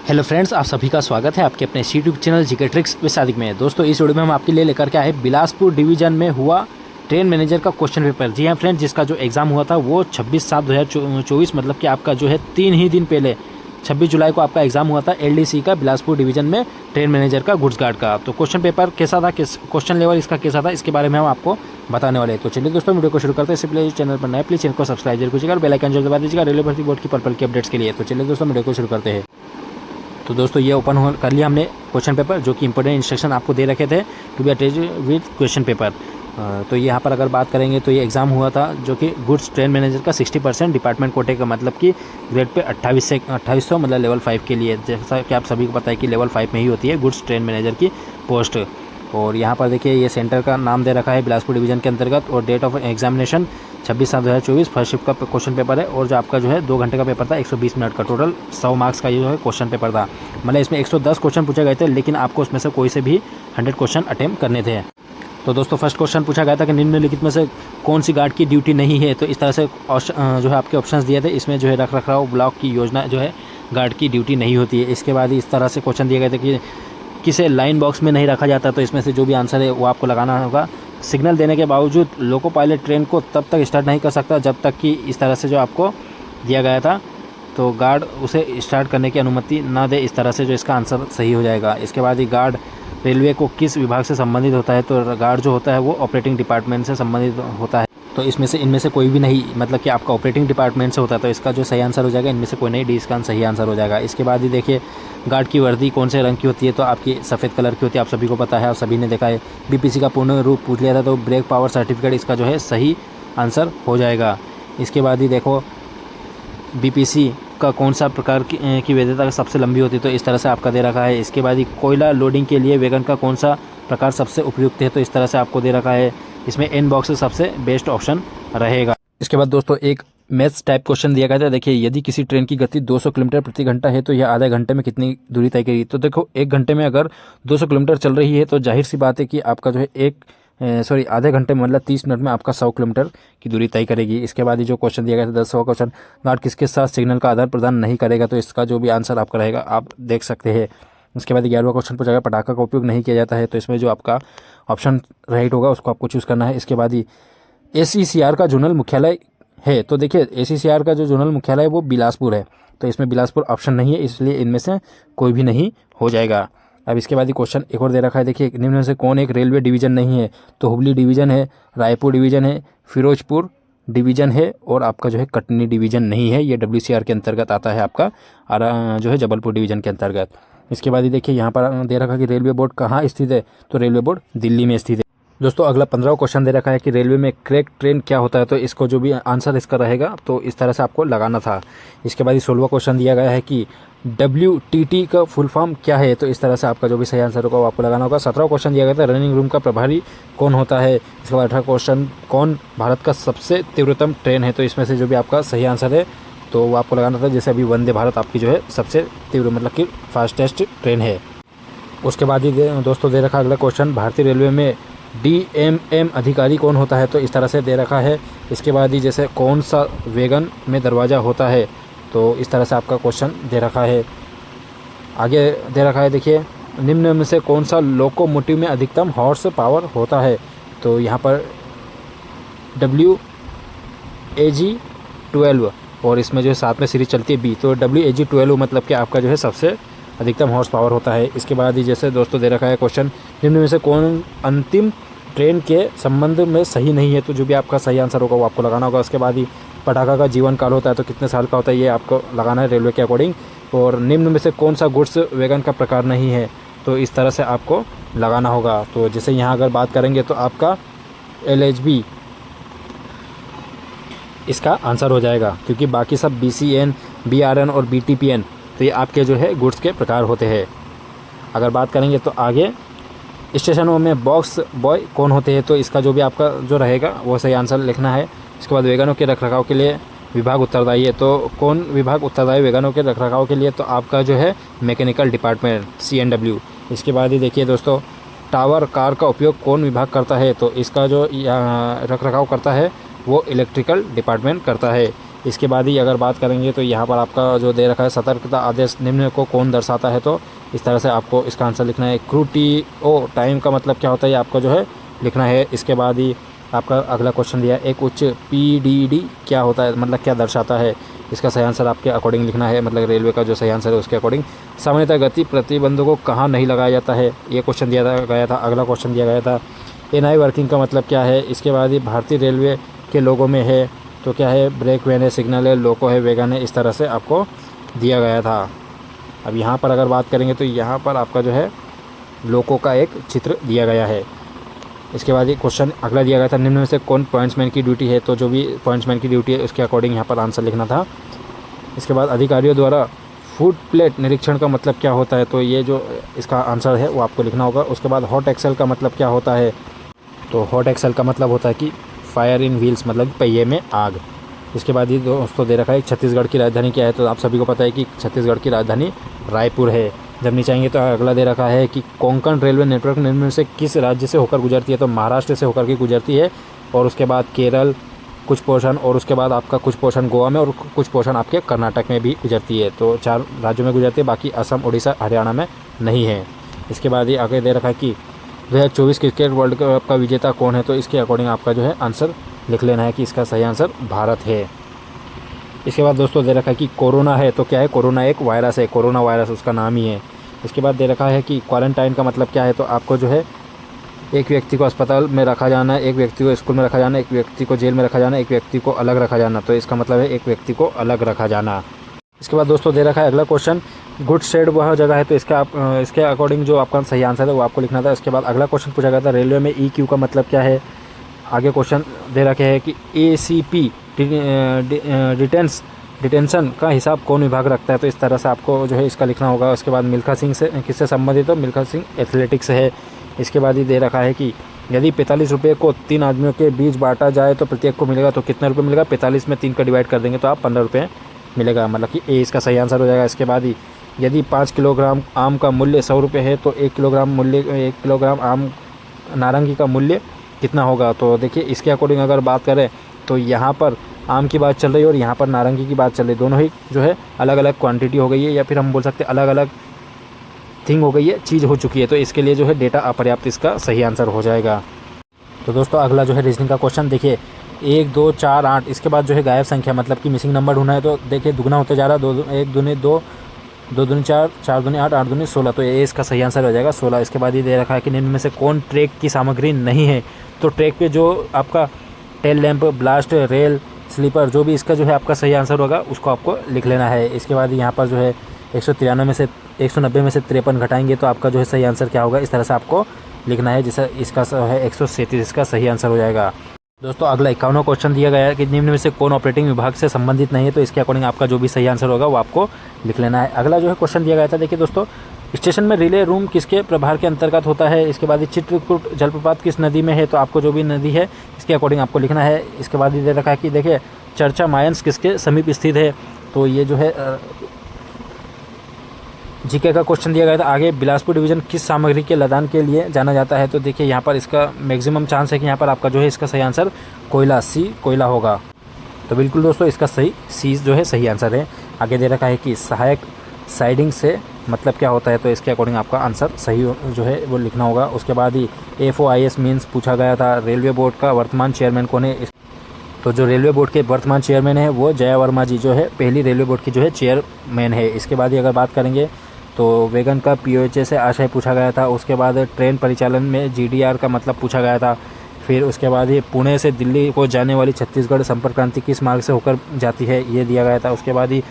Hello friends, आप सभी का स्वागत है आपके अपने YouTube channel GK tricks with Sadiq में। दोस्तों, इस वीडियो में हम आपके लिए लेकर के आए बिलासपुर डिवीजन में हुआ ट्रेन मैनेजर का क्वेश्चन पेपर। जी हाँ फ्रेंड्स, जिसका जो एग्ज़ाम हुआ था वो 26/7/2024 मतलब कि आपका जो है 3 ही दिन पहले 26 जुलाई को आपका एग्ज़ाम हुआ था एलडीसी का बिलासपुर डिवीजन में ट्रेन मैनेजर का गुड्स गार्ड का। तो क्वेश्चन पेपर कैसा था, क्वेश्चन लेवल इसका कैसा था, इसके बारे में हम आपको बताने वाले हैं। तो चलिए दोस्तों, वीडियो को शुरू करते हैं। इससे पहले चैनल पर नए प्लीज चैनल को सब्सक्राइब जरूर कीजिएगा और बेल आइकन जरूर दबा दीजिएगा रेलवे भर्ती बोर्ड की पर्पल की अपडेट्स के लिए। तो चलिए दोस्तों, वीडियो को शुरू करते हैं। तो दोस्तों, ये ओपन कर लिया हमने क्वेश्चन पेपर, जो कि इंपॉर्टेंट इंस्ट्रक्शन आपको दे रखे थे to be attached with question paper. तो यहाँ पर अगर बात करेंगे तो ये एग्ज़ाम हुआ था जो कि गुड्स ट्रेन मैनेजर का 60% डिपार्टमेंट कोटे का, मतलब कि ग्रेड पे 2800 मतलब लेवल 5 के लिए। जैसा कि आप सभी को पता है कि लेवल 5 में ही होती है गुड्स ट्रेन मैनेजर की पोस्ट। और यहाँ पर देखिए, ये सेंटर का नाम दे रखा है बिलासपुर डिवीजन के अंतर्गत, और date of examination 26/7/2024 first shift का क्वेश्चन पेपर है। और जो आपका जो है 2 घंटे का पेपर था, 120 मिनट का, टोटल 100 मार्क्स का ये जो है क्वेश्चन पेपर था। मतलब इसमें 110 क्वेश्चन पूछे गए थे, लेकिन आपको उसमें से कोई से भी 100 क्वेश्चन अटेम्प्ट करने थे। तो दोस्तों, फर्स्ट क्वेश्चन पूछा गया था कि निम्नलिखित में से कौन सी गार्ड की ड्यूटी नहीं है। तो इस तरह से जो है आपके ऑप्शंस दिए थे, इसमें जो है रख रखाव ब्लॉक की योजना जो है गार्ड की ड्यूटी नहीं होती है। इसके बाद इस तरह से क्वेश्चन दिए गए थे कि किसे लाइन बॉक्स में नहीं रखा जाता। तो इसमें से जो भी आंसर है वो आपको लगाना होगा। सिग्नल देने के बावजूद लोको पायलट ट्रेन को तब तक स्टार्ट नहीं कर सकता जब तक कि इस तरह से जो आपको दिया गया था, तो गार्ड उसे स्टार्ट करने की अनुमति ना दे। इस तरह से जो इसका आंसर सही हो जाएगा। इसके बाद ही गार्ड रेलवे को किस विभाग से संबंधित होता है। तो गार्ड जो होता है वो ऑपरेटिंग डिपार्टमेंट से संबंधित होता है। तो इनमें से कोई भी नहीं, मतलब कि आपका ऑपरेटिंग डिपार्टमेंट से होता है। तो इसका जो सही आंसर हो जाएगा, इनमें से कोई नहीं, डी इसका सही आंसर हो जाएगा। इसके बाद ही देखिए, गार्ड की वर्दी कौन से रंग की होती है। तो आपकी सफ़ेद कलर की होती है, आप सभी को पता है, आप सभी ने देखा है। बीपीसी का पूर्ण रूप पूछ लिया था, तो ब्रेक पावर सर्टिफिकेट इसका जो है सही आंसर हो जाएगा। इसके बाद ही देखो, बीपीसी का कौन सा प्रकार की वैधता सबसे लंबी होती है। तो इस तरह से आपका दे रखा है। इसके बाद ही कोयला लोडिंग के लिए वैगन का कौन सा प्रकार सबसे उपयुक्त है। तो इस तरह से आपको दे रखा है। इसमें एन बॉक्स सबसे बेस्ट ऑप्शन रहेगा। इसके बाद दोस्तों, एक मैथ्स टाइप क्वेश्चन दिया गया था। देखिए, यदि किसी ट्रेन की गति 200 किलोमीटर प्रति घंटा है तो यह आधे घंटे में कितनी दूरी तय करेगी। तो देखो, 1 घंटे में अगर 200 किलोमीटर चल रही है तो जाहिर सी बात है कि आपका जो है आधे घंटे में मतलब 30 मिनट में आपका 100 किलोमीटर की दूरी तय करेगी। इसके बाद ही जो क्वेश्चन दिया गया था 10वां क्वेश्चन, गार्ड किसके साथ सिग्नल का आदान प्रदान नहीं करेगा। तो इसका जो भी आंसर आपका रहेगा आप देख सकते हैं। इसके बाद 11वां क्वेश्चन पूछा गया, पटाखा का उपयोग नहीं किया जाता है। तो इसमें जो आपका ऑप्शन राइट होगा उसको आपको चूज़ करना है। इसके बाद ही ACCR का जोनल मुख्यालय है। तो देखिए, ACCR का जो जोनल मुख्यालय है वो बिलासपुर है। तो इसमें बिलासपुर ऑप्शन नहीं है, इसलिए इनमें से कोई भी नहीं हो जाएगा। अब इसके बाद ही क्वेश्चन एक और दे रखा है। देखिए, निम्न में से कौन एक रेलवे डिवीजन नहीं है। तो हुबली डिवीजन है, रायपुर डिवीजन है, फिरोजपुर डिवीजन है, और आपका जो है कटनी डिवीजन नहीं है। ये WCR के अंतर्गत आता है आपका, और जो है जबलपुर डिवीजन के अंतर्गत। इसके बाद ही देखिए, यहाँ पर दे रखा कि रेलवे बोर्ड कहाँ स्थित है। तो रेलवे बोर्ड दिल्ली में स्थित है। दोस्तों, अगला 15वां क्वेश्चन दे रखा है कि रेलवे में क्रैक ट्रेन क्या होता है। तो इसको जो भी आंसर इसका रहेगा तो इस तरह से आपको लगाना था। इसके बाद ही 16वां क्वेश्चन दिया गया है कि WTT का फुल फॉर्म क्या है। तो इस तरह से आपका जो भी सही आंसर होगा वो आपको लगाना होगा। 17वां क्वेश्चन दिया गया था, रनिंग रूम का प्रभारी कौन होता है। इसके बाद 18वां क्वेश्चन, कौन भारत का सबसे तीव्रतम ट्रेन है। तो इसमें से जो भी आपका सही आंसर है तो वो आपको लगाना था। जैसे अभी वंदे भारत आपकी जो है सबसे तीव्र मतलब कि फास्टेस्ट ट्रेन है। उसके बाद ही दोस्तों दे रखा अगला क्वेश्चन, भारतीय रेलवे में DMM अधिकारी कौन होता है। तो इस तरह से दे रखा है। इसके बाद ही जैसे कौन सा वैगन में दरवाज़ा होता है। तो इस तरह से आपका क्वेश्चन दे रखा है। आगे दे रखा है, देखिए, निम्न में से कौन सा लोकोमोटिव में अधिकतम हॉर्स पावर होता है। तो यहाँ पर WAG-12, और इसमें जो है साथ में सीरीज चलती है B। तो WAG-12 मतलब कि आपका जो है सबसे अधिकतम हॉर्स पावर होता है। इसके बाद ही जैसे दोस्तों दे रखा है क्वेश्चन, निम्न में से कौन अंतिम ट्रेन के संबंध में सही नहीं है। तो जो भी आपका सही आंसर होगा वो आपको लगाना होगा। उसके बाद ही पटाखा का जीवन काल होता है तो कितने साल का होता है, ये आपको लगाना है रेलवे के अकॉर्डिंग। और निम्न में से कौन सा गुड्स वैगन का प्रकार नहीं है। तो इस तरह से आपको लगाना होगा। तो जैसे यहाँ अगर बात करेंगे तो आपका LHB इसका आंसर हो जाएगा, क्योंकि बाकी सब BCN, BRN और BTPN तो ये आपके जो है गुड्स के प्रकार होते हैं। अगर बात करेंगे तो आगे स्टेशनों में बॉक्स बॉय कौन होते हैं। तो इसका जो भी आपका जो रहेगा वो सही आंसर लिखना है। इसके बाद वैगनों के रखरखाव के लिए विभाग उत्तरदायी है। तो कौन विभाग उत्तरदायी वैगनों के रखरखाव के लिए। तो आपका जो है मैकेनिकल डिपार्टमेंट CNW। इसके बाद ही देखिए दोस्तों, टावर कार का उपयोग कौन विभाग करता है। तो इसका जो रखरखाव करता है वो इलेक्ट्रिकल डिपार्टमेंट करता है। इसके बाद ही अगर बात करेंगे तो यहाँ पर आपका जो दे रखा है सतर्कता आदेश निम्न को कौन दर्शाता है, तो इस तरह से आपको इसका आंसर लिखना है। क्रूटीओ टाइम का मतलब क्या होता है, आपको जो है लिखना है। इसके बाद ही आपका अगला क्वेश्चन दिया है एक उच्च पीडीडी क्या होता है, मतलब क्या दर्शाता है, इसका सही आंसर आपके अकॉर्डिंग लिखना है, मतलब रेलवे का जो सही आंसर है उसके अकॉर्डिंग। सामान्यतः गति प्रतिबंधों को कहाँ नहीं लगाया जाता है, ये क्वेश्चन दिया गया था। अगला क्वेश्चन दिया गया था एनआई वर्किंग का मतलब क्या है। इसके बाद ही भारतीय रेलवे के लोगों में है तो क्या है, ब्रेक वैन है, सिग्नल है, लोको है, वैगन है, इस तरह से आपको दिया गया था। अब यहाँ पर अगर बात करेंगे तो यहाँ पर आपका जो है लोको का एक चित्र दिया गया है। इसके बाद ये क्वेश्चन अगला दिया गया था निम्न में से कौन पॉइंट्समैन की ड्यूटी है, तो जो भी पॉइंट्समैन की ड्यूटी है उसके अकॉर्डिंग यहाँ पर आंसर लिखना था। इसके बाद अधिकारियों द्वारा फूड प्लेट निरीक्षण का मतलब क्या होता है, तो ये जो इसका आंसर है वो आपको लिखना होगा। उसके बाद हॉट एक्सेल का मतलब क्या होता है, तो हॉट एक्सेल का मतलब होता है कि फायर इन व्हील्स, मतलब पहिए में आग। इसके बाद ये दोस्तों दे रखा है छत्तीसगढ़ की राजधानी क्या है, तो आप सभी को पता है कि छत्तीसगढ़ की राजधानी रायपुर है। जब नीचे आएंगे तो अगला दे रखा है कि कोंकण रेलवे नेटवर्क निम्न में से किस राज्य से होकर गुजरती है, तो महाराष्ट्र से होकर के गुजरती है। और उसके बाद केरल कुछ पोर्शन, और उसके बाद आपका कुछ पोर्शन गोवा में और कुछ पोर्शन आपके कर्नाटक में भी गुजरती है। तो 4 राज्यों में गुजरती है, बाकी असम, उड़ीसा, हरियाणा में नहीं है। इसके बाद ये आगे दे रखा है कि 2024 क्रिकेट वर्ल्ड कप का विजेता कौन है, तो इसके अकॉर्डिंग आपका जो है आंसर लिख लेना है कि इसका सही आंसर भारत है। इसके बाद दोस्तों दे रखा है कि कोरोना है तो क्या है, कोरोना एक वायरस है, कोरोना वायरस उसका नाम ही है। इसके बाद दे रखा है कि क्वारंटाइन का मतलब क्या है, तो आपको जो है एक व्यक्ति को अस्पताल में रखा जाना, एक व्यक्ति को स्कूल में रखा जाना, एक व्यक्ति को जेल में रखा जाना, एक व्यक्ति को अलग रखा जाना, तो इसका मतलब है एक व्यक्ति को अलग रखा जाना। इसके बाद दोस्तों दे रखा है अगला क्वेश्चन गुड शेड वह जगह है, तो इसके अकॉर्डिंग जो आपका सही आंसर है वो आपको लिखना था। इसके बाद अगला क्वेश्चन पूछा गया था रेलवे में EQ का मतलब क्या है। आगे क्वेश्चन दे रखे हैं कि ACP डिटेंशन का हिसाब कौन विभाग रखता है, तो इस तरह से आपको जो है इसका लिखना होगा। उसके बाद मिल्खा सिंह से किससे संबंधित हो, मिल्खा सिंह एथलेटिक्स है। इसके बाद ही दे रखा है कि यदि 45 रुपये को 3 आदमियों के बीच बांटा जाए तो प्रत्येक को मिलेगा, तो कितने रुपये मिलेगा, 45 में 3 का डिवाइड कर देंगे तो आप 15 रुपये मिलेगा, मतलब कि ए इसका सही आंसर हो जाएगा। इसके बाद ही यदि 5 किलोग्राम आम का मूल्य 100 रुपये है तो 1 किलोग्राम आम नारंगी का मूल्य कितना होगा, तो देखिए इसके अकॉर्डिंग अगर बात करें तो यहाँ पर आम की बात चल रही है और यहाँ पर नारंगी की बात चल रही है, दोनों ही जो है अलग अलग क्वांटिटी हो गई है, या फिर हम बोल सकते हैं अलग अलग थिंग हो गई है, चीज़ हो चुकी है, तो इसके लिए जो है डेटा अपर्याप्त इसका सही आंसर हो जाएगा। तो दोस्तों अगला जो है रीजनिंग का क्वेश्चन देखिए 1 2 4 8, इसके बाद जो है गायब संख्या मतलब कि मिसिंग नंबर ढूंढना है, तो देखिए दुगना होते जा रहा है, 1 दूनी 2, 2 दूनी 4, 4 दूनी 8, 8 दूनी 16, तो ये इसका सही आंसर हो जाएगा 16। इसके बाद ये दे रखा है कि निम्न में से कौन ट्रैक की सामग्री नहीं है, तो ट्रैक पे जो आपका tail lamp, blast, rail, sleeper, जो भी इसका जो है आपका सही आंसर होगा उसको आपको लिख लेना है। इसके बाद यहाँ पर जो है 193 में से 190 में से 53 घटाएंगे तो आपका जो है सही आंसर क्या होगा, इस तरह से आपको लिखना है, जैसा इसका है 137 इसका सही आंसर हो जाएगा। दोस्तों अगला 51वां क्वेश्चन दिया गया है कि निम्न में से कौन ऑपरेटिंग विभाग से संबंधित नहीं है, तो इसके अकॉर्डिंग आपका जो भी सही आंसर होगा वो आपको लिख लेना है। अगला जो है क्वेश्चन दिया गया था, देखिए दोस्तों स्टेशन में रिले रूम किसके प्रभार के अंतर्गत होता है। इसके बाद चित्रकूट जलप्रपात किस नदी में है, तो आपको जो भी नदी है इसके अकॉर्डिंग आपको लिखना है। इसके बाद ये दे रखा है कि देखिए चर्चा मायंस किसके समीप स्थित है, तो ये जो है जीके का क्वेश्चन दिया गया था। आगे बिलासपुर डिवीज़न किस सामग्री के लदान के लिए जाना जाता है, तो देखिए यहाँ पर इसका मैक्सिमम चांस है कि यहाँ पर आपका जो है इसका सही आंसर कोयला, सी कोयला होगा। तो बिल्कुल दोस्तों इसका सही सी जो है सही आंसर है। आगे दे रखा है कि सहायक साइडिंग से मतलब क्या होता है, तो इसके अकॉर्डिंग आपका आंसर सही जो है वो लिखना होगा। उसके बाद ही FOIS मीन्स पूछा गया था। रेलवे बोर्ड का वर्तमान चेयरमैन कौन है, तो जो रेलवे बोर्ड के वर्तमान चेयरमैन है वो जया वर्मा जी जो है पहली रेलवे बोर्ड की जो है चेयरमैन है। इसके बाद ही अगर बात करेंगे तो वैगन का POHA से आशय पूछा गया था। उसके बाद ट्रेन परिचालन में GDR का मतलब पूछा गया था। फिर उसके बाद ये पुणे से दिल्ली को जाने वाली छत्तीसगढ़ संपर्क क्रांति किस मार्ग से होकर जाती है, ये दिया गया था। उसके बाद ही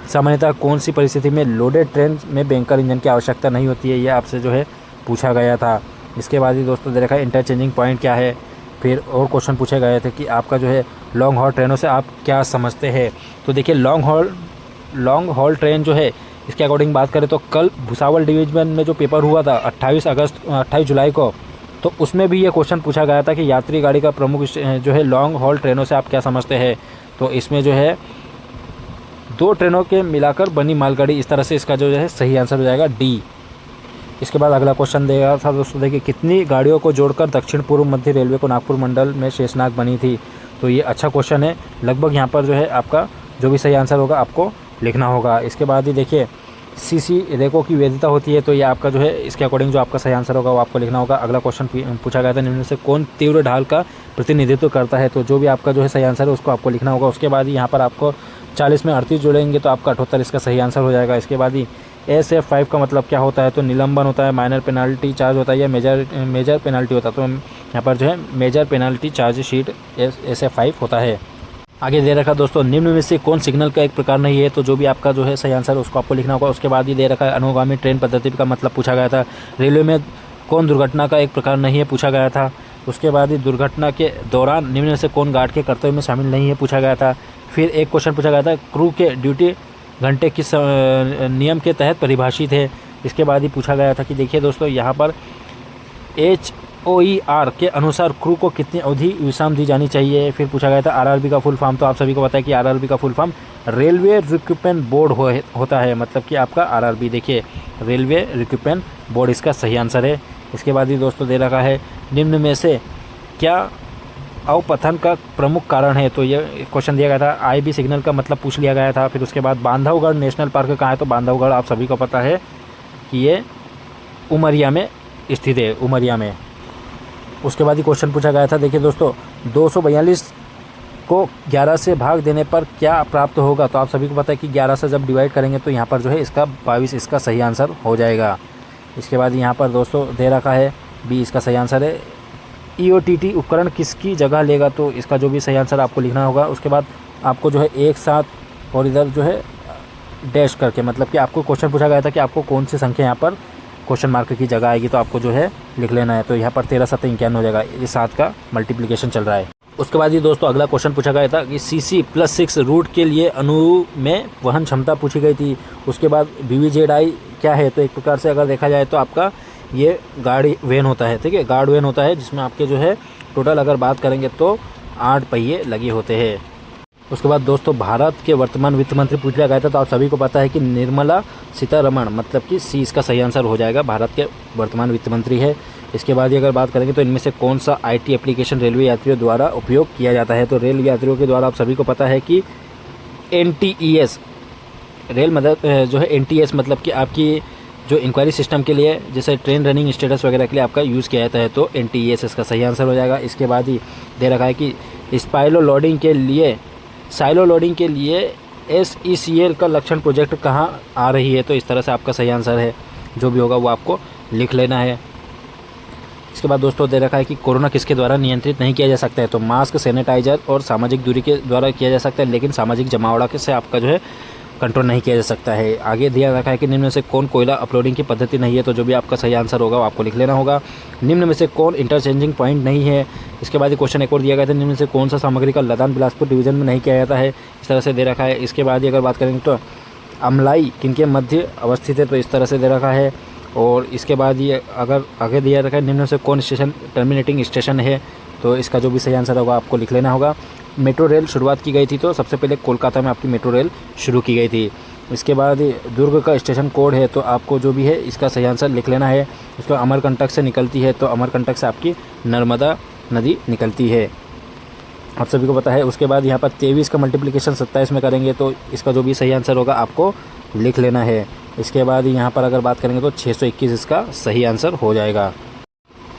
सामान्यतः कौन सी परिस्थिति में लोडेड ट्रेन में बैंकर इंजन की आवश्यकता नहीं होती है, ये आपसे जो है पूछा गया था। इसके बाद ही दोस्तों दे रखा है इंटरचेंजिंग पॉइंट क्या है। फिर और क्वेश्चन पूछे गए थे कि आपका जो है लॉन्ग हॉल ट्रेनों से आप क्या समझते हैं, तो देखिए लॉन्ग हॉल ट्रेन जो है इसके अकॉर्डिंग बात करें तो कल भुसावल डिवीजन में जो पेपर हुआ था 28 जुलाई को, तो उसमें भी ये क्वेश्चन पूछा गया था कि यात्री गाड़ी का प्रमुख जो है लॉन्ग हॉल ट्रेनों से आप क्या समझते हैं, तो इसमें जो है 2 ट्रेनों के मिलाकर बनी मालगाड़ी, इस तरह से इसका जो है सही आंसर हो जाएगा डी। इसके बाद अगला क्वेश्चन देगा था दोस्तों, देखिए कितनी गाड़ियों को जोड़कर दक्षिण पूर्व मध्य रेलवे को नागपुर मंडल में शेषनाग बनी थी, तो ये अच्छा क्वेश्चन है। लगभग यहाँ पर जो है आपका जो भी सही आंसर होगा आपको लिखना होगा। इसके बाद ही देखिए सीसी रेखों की वैधता होती है, तो ये आपका जो है इसके अकॉर्डिंग जो आपका सही आंसर होगा वो आपको लिखना होगा। अगला क्वेश्चन पूछा गया था, निम्न में से कौन तीव्र ढाल का प्रतिनिधित्व करता है, तो जो भी आपका जो है सही आंसर है उसको आपको लिखना होगा। उसके बाद ही यहाँ पर आपको 40 में 38 जोड़ेंगे तो आपका 78 इसका सही आंसर हो जाएगा। इसके बाद ही SF5 का मतलब क्या होता है, तो निलंबन होता है, माइनर पेनाल्टी चार्ज होता है या मेजर पेनाल्टी होता है, तो यहाँ पर जो है major penalty charge sheet SF5 होता है। आगे दे रखा दोस्तों, निम्न में से कौन सिग्नल का एक प्रकार नहीं है, तो जो भी आपका जो है सही आंसर उसको आपको लिखना होगा। उसके बाद ही दे रखा है अनुगामी ट्रेन पद्धति का मतलब पूछा गया था। रेलवे में कौन दुर्घटना का एक प्रकार नहीं है, पूछा गया था। उसके बाद ही दुर्घटना के दौरान निम्न में से कौन गार्ड के कर्तव्य में शामिल नहीं है, पूछा गया था। फिर एक क्वेश्चन पूछा गया था, क्रू के ड्यूटी घंटे किस नियम के तहत परिभाषित है। इसके बाद ही पूछा गया था कि देखिए दोस्तों यहाँ पर HOER के अनुसार क्रू को कितनी अवधि विश्राम दी जानी चाहिए। फिर पूछा गया था RRB का फुल फॉर्म, तो आप सभी को पता है कि RRB का full form railway recruitment board होता है, मतलब कि आपका RRB देखिए रेलवे रिक्रूटमेंट बोर्ड इसका सही आंसर है। इसके बाद ही दोस्तों दे रखा है, निम्न में से क्या अवपतन का प्रमुख कारण है, तो ये क्वेश्चन दिया गया था। IB सिग्नल का मतलब पूछ लिया गया था। फिर उसके बाद बांधवगढ़ नेशनल पार्क कहाँ है, तो बांधवगढ़ आप सभी को पता है कि ये उमरिया में स्थित है, उमरिया में। उसके बाद ही क्वेश्चन पूछा गया था, देखिए दोस्तों 242 को 11 से भाग देने पर क्या प्राप्त होगा, तो आप सभी को पता है कि 11 से जब डिवाइड करेंगे तो यहाँ पर जो है इसका 22 इसका सही आंसर हो जाएगा। इसके बाद यहाँ पर दोस्तों दे रखा है B इसका सही आंसर है। EOTT उपकरण किसकी जगह लेगा, तो इसका जो भी सही आंसर आपको लिखना होगा। उसके बाद आपको जो है एक साथ और इधर जो है डैश करके, मतलब कि आपको क्वेश्चन पूछा गया था कि आपको कौन सी संख्या यहाँ पर क्वेश्चन मार्क की जगह आएगी, तो आपको जो है लिख लेना है। तो यहाँ पर 13 7 51 हो जाएगा, ये 7 का मल्टीप्लिकेशन चल रहा है। उसके बाद ही दोस्तों अगला क्वेश्चन पूछा गया था कि CC+6 रूट के लिए अणु में वहन क्षमता पूछी गई थी। उसके बाद BVZI क्या है, तो एक प्रकार से अगर देखा जाए तो आपका ये गाड़ी वैन होता है, ठीक है, गार्ड वैन होता है, जिसमें आपके जो है टोटल अगर बात करेंगे तो 8 पहिए लगे होते हैं। उसके बाद दोस्तों भारत के वर्तमान वित्त मंत्री पूछ लिया गया था, तो आप सभी को पता है कि निर्मला सीतारमण, मतलब कि C इसका सही आंसर हो जाएगा, भारत के वर्तमान वित्त मंत्री है। इसके बाद ही अगर बात करेंगे तो इनमें से कौन सा IT एप्लीकेशन रेलवे यात्रियों द्वारा उपयोग किया जाता है, तो रेल यात्रियों के द्वारा आप सभी को पता है कि NTES रेल मतलब जो है NTS मतलब कि आपकी जो इंक्वायरी सिस्टम के लिए, जैसे ट्रेन रनिंग स्टेटस वगैरह के लिए आपका यूज़ किया जाता है, तो NTES इसका सही आंसर हो जाएगा। इसके बाद ही दे रखा है कि साइलो लोडिंग के लिए SECL का लक्षण प्रोजेक्ट कहाँ आ रही है, तो इस तरह से आपका सही आंसर है, जो भी होगा वो आपको लिख लेना है। इसके बाद दोस्तों दे रखा है कि कोरोना किसके द्वारा नियंत्रित नहीं किया जा सकता है, तो मास्क, सैनिटाइजर और सामाजिक दूरी के द्वारा किया जा सकता है, लेकिन सामाजिक जमावड़ा से आपका जो है कंट्रोल नहीं किया जा सकता है। आगे दिया रखा है कि निम्न में से कौन कोयला अपलोडिंग की पद्धति नहीं है, तो जो भी आपका सही आंसर होगा वो आपको लिख लेना होगा। निम्न में से कौन इंटरचेंजिंग पॉइंट नहीं है। इसके बाद क्वेश्चन एक और दिया गया था, निम्न में से कौन सा सामग्री का लदान बिलासपुर डिवीजन में नहीं किया जाता है, इस तरह से दे रखा है। इसके बाद अगर बात करेंगे तो अमलाई किनके मध्य अवस्थित है, तो इस तरह से दे रखा है। और इसके बाद ये अगर आगे दिया रखा है, निम्न में से कौन स्टेशन टर्मिनेटिंग स्टेशन है, तो इसका जो भी सही आंसर होगा आपको लिख लेना होगा। मेट्रो रेल शुरुआत की गई थी, तो सबसे पहले कोलकाता में आपकी मेट्रो रेल शुरू की गई थी। इसके बाद दुर्ग का स्टेशन कोड है, तो आपको जो भी है इसका सही आंसर लिख लेना है। इसको अमरकंटक से निकलती है, तो अमरकंटक से आपकी नर्मदा नदी निकलती है, आप सभी को पता है। उसके बाद यहाँ पर 23 का मल्टीप्लिकेशन 27 में करेंगे, तो इसका जो भी सही आंसर होगा आपको लिख लेना है। इसके बाद यहाँ पर अगर बात करेंगे तो 621 इसका सही आंसर हो जाएगा।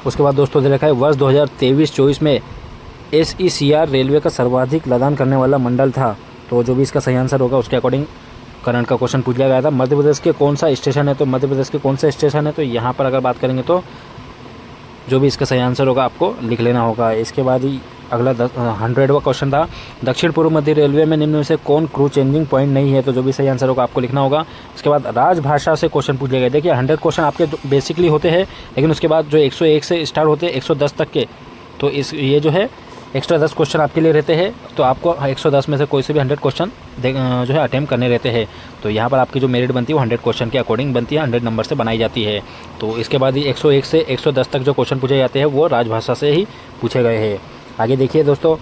उसके बाद दोस्तों दे रखा है, वर्ष 2023-24 में SECR रेलवे का सर्वाधिक लदान करने वाला मंडल था, तो जो भी इसका सही आंसर होगा उसके अकॉर्डिंग करंट का क्वेश्चन पूछ लिया गया था। मध्य प्रदेश के कौन सा स्टेशन है, तो मध्य प्रदेश के कौन सा स्टेशन है, तो यहाँ पर अगर बात करेंगे तो जो भी इसका सही आंसर होगा आपको लिख लेना होगा। इसके बाद ही अगला 100वां क्वेश्चन था, दक्षिण पूर्व मध्य रेलवे में निम्न में से कौन क्रू चेंजिंग पॉइंट नहीं है, तो जो भी सही आंसर होगा आपको लिखना होगा। उसके बाद राजभाषा से क्वेश्चन पूछ लिया गया। देखिए 100 क्वेश्चन आपके बेसिकली होते हैं, लेकिन उसके बाद जो 101 से स्टार्ट होते हैं 110 तक के, तो ये जो है एक्स्ट्रा 10 क्वेश्चन आपके लिए रहते हैं, तो आपको 110 में से कोई से भी 100 क्वेश्चन जो है अटैम्प्ट करने रहते हैं। तो यहाँ पर आपकी जो मेरिट बनती है वो 100 क्वेश्चन के अकॉर्डिंग बनती है, 100 नंबर से बनाई जाती है। तो इसके बाद ही 101 से 110 तक जो क्वेश्चन पूछे जाते हैं वो राजभाषा से ही पूछे गए हैं। आगे देखिए दोस्तों,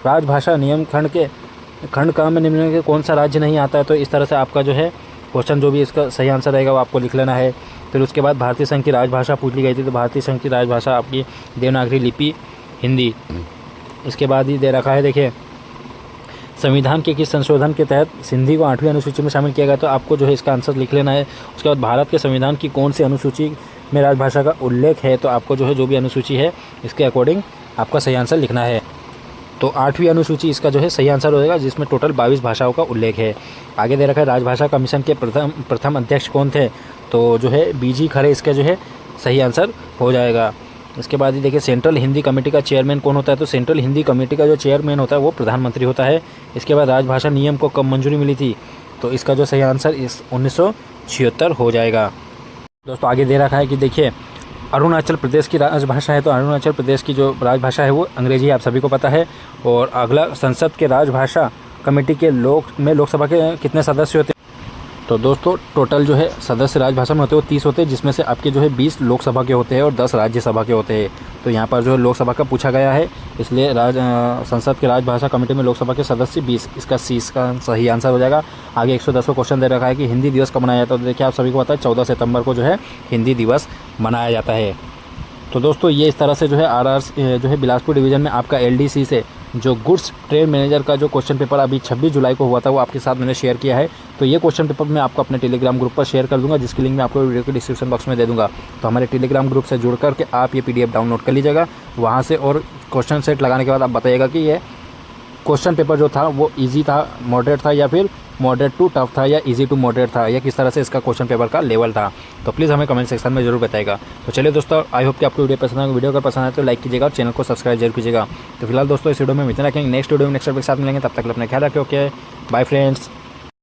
राजभाषा नियम खंड का में निम्न के कौन सा राज्य नहीं आता है, तो इस तरह से आपका जो है क्वेश्चन जो भी इसका सही आंसर रहेगा वो आपको लिख लेना है। फिर उसके बाद भारतीय संघ की राजभाषा पूछ ली गई थी, तो भारतीय संघ की राजभाषा आपकी देवनागरी लिपि हिंदी। इसके बाद ही दे रखा है, देखिए संविधान के किस संशोधन के तहत सिंधी को 8वीं अनुसूची में शामिल किया गया? तो आपको जो है इसका आंसर लिख लेना है। उसके बाद भारत के संविधान की कौन सी अनुसूची में राजभाषा का उल्लेख है? तो आपको जो है जो भी अनुसूची है इसके अकॉर्डिंग आपका सही आंसर लिखना है। तो 8वीं अनुसूची इसका जो है सही आंसर होगा, जिसमें टोटल 22 भाषाओं का उल्लेख है। आगे दे रखा है राजभाषा कमीशन के प्रथम अध्यक्ष कौन थे? तो जो है बीजी खरे इसका जो है सही आंसर हो जाएगा। इसके बाद ही देखिए सेंट्रल हिंदी कमेटी का चेयरमैन कौन होता है? तो सेंट्रल हिंदी कमेटी का जो चेयरमैन होता है वो प्रधानमंत्री होता है। इसके बाद राजभाषा नियम को कब मंजूरी मिली थी? तो इसका जो सही आंसर इस 1976 हो जाएगा। दोस्तों आगे दे रखा है कि देखिए अरुणाचल प्रदेश की राजभाषा है, तो अरुणाचल प्रदेश की जो राजभाषा है वो अंग्रेजी है, आप सभी को पता है। और अगला संसद के राजभाषा कमेटी के लोकसभा के कितने सदस्य होते हैं? तो दोस्तों टोटल जो है सदस्य राजभाषा में होते हैं वो 30 होते हैं, जिसमें से आपके जो है 20 लोकसभा के होते हैं और 10 राज्यसभा के होते हैं। तो यहाँ पर जो है लोकसभा का पूछा गया है, इसलिए संसद के राजभाषा कमेटी में लोकसभा के सदस्य 20, इसका सी का सही आंसर हो जाएगा। आगे 110वां क्वेश्चन दे रखा है कि हिंदी दिवस कब मनाया जाता है? तो देखिए आप सभी को पता है 14 सितंबर को जो है हिंदी दिवस मनाया जाता है। तो दोस्तों ये इस तरह से जो है जो है बिलासपुर डिवीज़न में आपका LDC से जो गुड्स ट्रेन मैनेजर का जो क्वेश्चन पेपर अभी 26 जुलाई को हुआ था वो आपके साथ मैंने शेयर किया है। तो ये क्वेश्चन पेपर मैं आपको अपने टेलीग्राम ग्रुप पर शेयर कर दूंगा, जिसकी लिंक मैं आपको वीडियो के डिस्क्रिप्शन बॉक्स में दे दूंगा। तो हमारे टेलीग्राम ग्रुप से जुड़ करके आप ये PDF डाउनलोड कर लीजिएगा वहाँ से, और क्वेश्चन सेट लगाने के बाद आप बताइएगा कि ये क्वेश्चन पेपर जो था वो ईजी था, मॉडरेट था, या फिर मॉडरेट टू टफ था, या इजी टू मॉडरेट था, या किस तरह से इसका क्वेश्चन पेपर का लेवल था। तो प्लीज़ हमें कमेंट सेक्शन में जरूर बताइएगा। तो चलिए दोस्तों, आई होप कि आपको वीडियो पसंद आएगा। वीडियो अगर पसंद आए तो लाइक कीजिएगा और चैनल को सब्सक्राइब जरूर कीजिएगा। तो फिलहाल दोस्तों इस वीडियो में इतना रखेंगे, नेक्स्ट वीडियो में नेक्स्ट टॉपिक के साथ मिलेंगे, तब तक अपना ख्याल रखें। Okay bye friends.